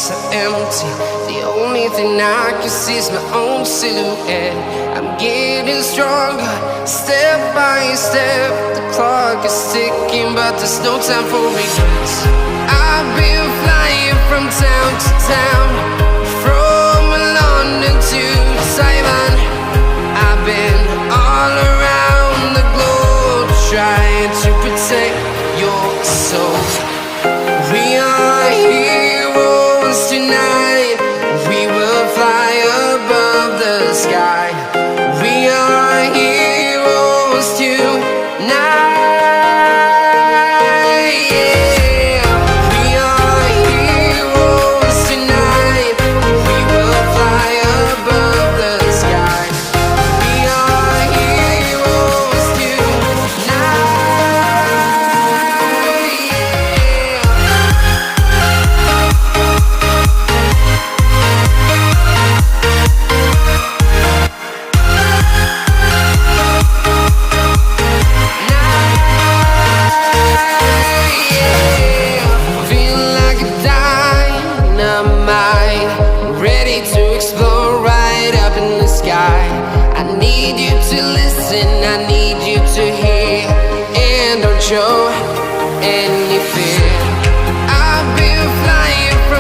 so empty. The only thing I can see is my own silhouette. I'm getting stronger, step by step. The clock is ticking, but there's no time for regrets. I've been flying from town to town, from London to Taiwan. I've been all around the globe, trying to protect your soul. We are heroes tonight. We will fly above the sky. We are heroes tonight. Yeah. We are heroes tonight. We will fly above the sky. We are heroes tonight. Ready to explore right up in the sky. I need you to listen, I need you